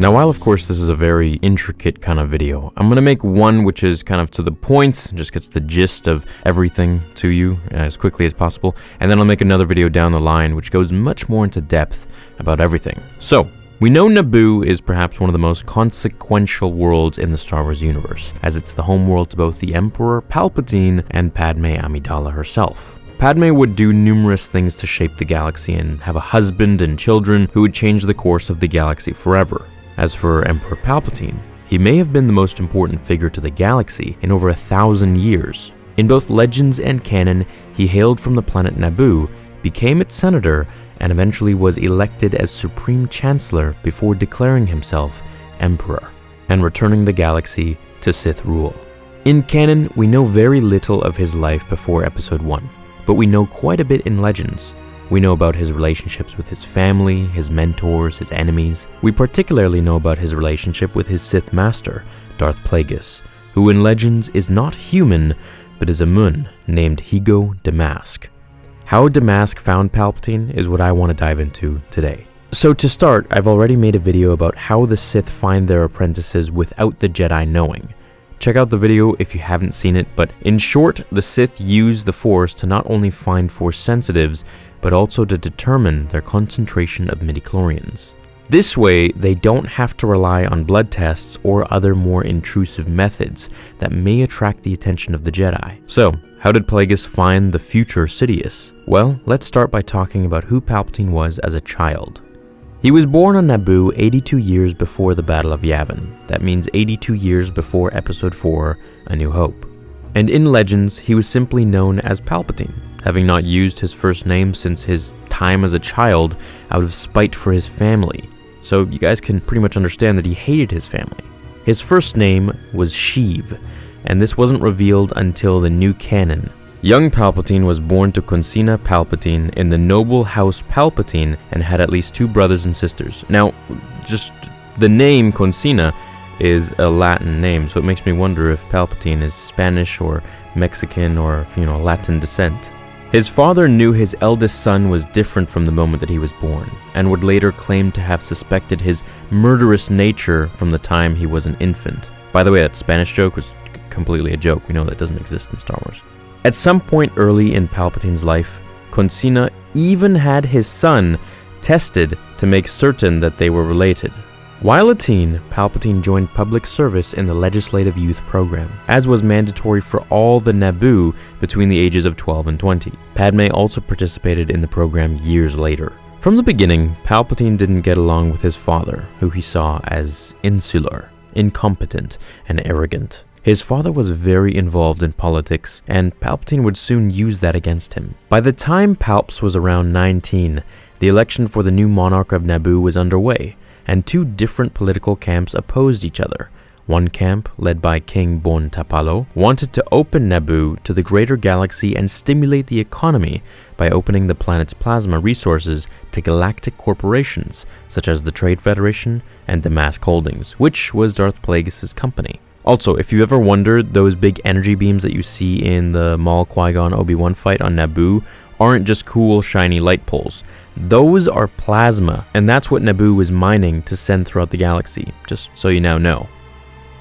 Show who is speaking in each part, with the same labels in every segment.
Speaker 1: Now, while of course this is a very intricate kind of video, I'm going to make one which is kind of to the point, just gets the gist of everything to you as quickly as possible, and then I'll make another video down the line which goes much more into depth about everything. So, we know Naboo is perhaps one of the most consequential worlds in the Star Wars universe, as it's the home world to both the Emperor Palpatine and Padme Amidala herself. Padme would do numerous things to shape the galaxy and have a husband and children who would change the course of the galaxy forever. As for Emperor Palpatine, he may have been the most important figure to the galaxy in over 1,000 years. In both legends and canon, he hailed from the planet Naboo, became its senator, and eventually was elected as Supreme Chancellor before declaring himself Emperor, and returning the galaxy to Sith rule. In canon, we know very little of his life before Episode 1, but we know quite a bit in Legends. We know about his relationships with his family, his mentors, his enemies. We particularly know about his relationship with his Sith master, Darth Plagueis, who in Legends is not human, but is a Mun named Higo Damask. How Damask found Palpatine is what I want to dive into today. So to start, I've already made a video about how the Sith find their apprentices without the Jedi knowing. Check out the video if you haven't seen it, but in short, the Sith use the Force to not only find Force sensitives, but also to determine their concentration of midichlorians. This way, they don't have to rely on blood tests or other more intrusive methods that may attract the attention of the Jedi. So, how did Plagueis find the future Sidious? Well, let's start by talking about who Palpatine was as a child. He was born on Naboo 82 years before the Battle of Yavin. That means 82 years before Episode 4, A New Hope. And in Legends, he was simply known as Palpatine, having not used his first name since his time as a child out of spite for his family. So you guys can pretty much understand that he hated his family. His first name was Sheev, and this wasn't revealed until the new canon. Young Palpatine was born to Consina Palpatine in the noble house Palpatine and had at least 2 brothers and sisters. Now, just the name Consina is a Latin name, so it makes me wonder if Palpatine is Spanish or Mexican or, Latin descent. His father knew his eldest son was different from the moment that he was born, and would later claim to have suspected his murderous nature from the time he was an infant. By the way, that Spanish joke was completely a joke. We know that doesn't exist in Star Wars. At some point early in Palpatine's life, Consina even had his son tested to make certain that they were related. While a teen, Palpatine joined public service in the Legislative Youth Program, as was mandatory for all the Naboo between the ages of 12 and 20. Padme also participated in the program years later. From the beginning, Palpatine didn't get along with his father, who he saw as insular, incompetent, and arrogant. His father was very involved in politics, and Palpatine would soon use that against him. By the time Palps was around 19, the election for the new monarch of Naboo was underway, and 2 different political camps opposed each other. One camp, led by King Bon Tapalo, wanted to open Naboo to the greater galaxy and stimulate the economy by opening the planet's plasma resources to galactic corporations, such as the Trade Federation and Damask Holdings, which was Darth Plagueis' company. Also, if you ever wondered, those big energy beams that you see in the Maul Qui-Gon Obi-Wan fight on Naboo aren't just cool, shiny light poles. Those are plasma, and that's what Naboo was mining to send throughout the galaxy, just so you now know.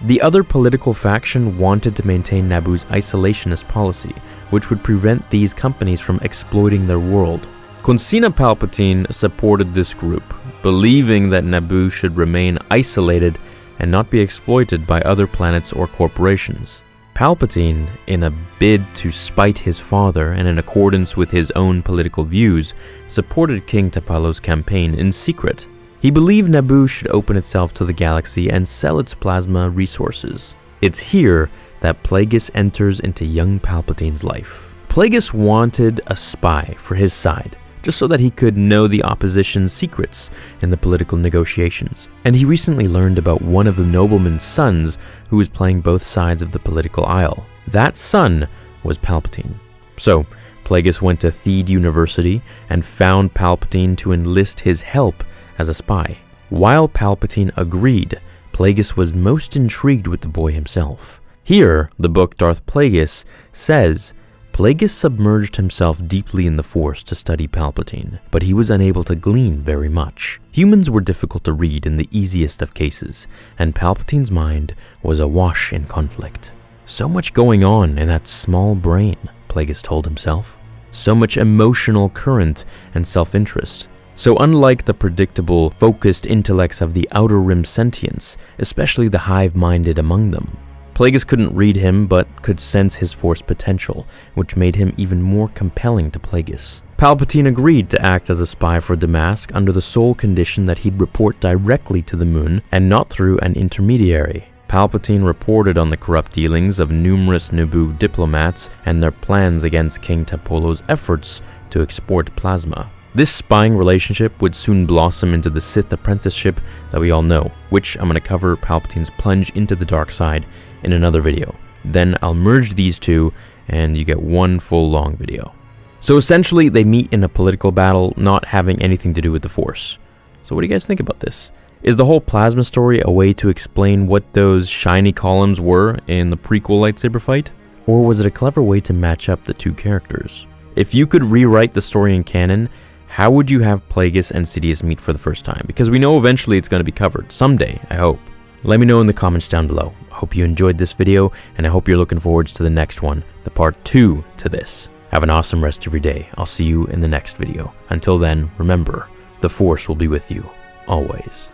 Speaker 1: The other political faction wanted to maintain Naboo's isolationist policy, which would prevent these companies from exploiting their world. Consina Palpatine supported this group, believing that Naboo should remain isolated and not be exploited by other planets or corporations. Palpatine, in a bid to spite his father and in accordance with his own political views, supported King Tapalo's campaign in secret. He believed Naboo should open itself to the galaxy and sell its plasma resources. It's here that Plagueis enters into young Palpatine's life. Plagueis wanted a spy for his side, just so that he could know the opposition's secrets in the political negotiations. And he recently learned about one of the nobleman's sons who was playing both sides of the political aisle. That son was Palpatine. So, Plagueis went to Theed University and found Palpatine to enlist his help as a spy. While Palpatine agreed, Plagueis was most intrigued with the boy himself. Here, the book Darth Plagueis says, Plagueis submerged himself deeply in the Force to study Palpatine, but he was unable to glean very much. Humans were difficult to read in the easiest of cases, and Palpatine's mind was awash in conflict. So much going on in that small brain, Plagueis told himself. So much emotional current and self-interest. So unlike the predictable, focused intellects of the Outer Rim sentients, especially the hive-minded among them. Plagueis couldn't read him, but could sense his Force potential, which made him even more compelling to Plagueis. Palpatine agreed to act as a spy for Damask under the sole condition that he'd report directly to the moon and not through an intermediary. Palpatine reported on the corrupt dealings of numerous Naboo diplomats and their plans against King Tapolo's efforts to export plasma. This spying relationship would soon blossom into the Sith apprenticeship that we all know, which I'm going to cover Palpatine's plunge into the dark side in another video. Then I'll merge these two and you get one full long video. So essentially they meet in a political battle not having anything to do with the Force. So what do you guys think about this? Is the whole plasma story a way to explain what those shiny columns were in the prequel lightsaber fight? Or was it a clever way to match up the two characters? If you could rewrite the story in canon, how would you have Plagueis and Sidious meet for the first time? Because we know eventually it's going to be covered. Someday, I hope. Let me know in the comments down below. I hope you enjoyed this video, and I hope you're looking forward to the next one, the part 2 to this. Have an awesome rest of your day. I'll see you in the next video. Until then, remember, the Force will be with you, always.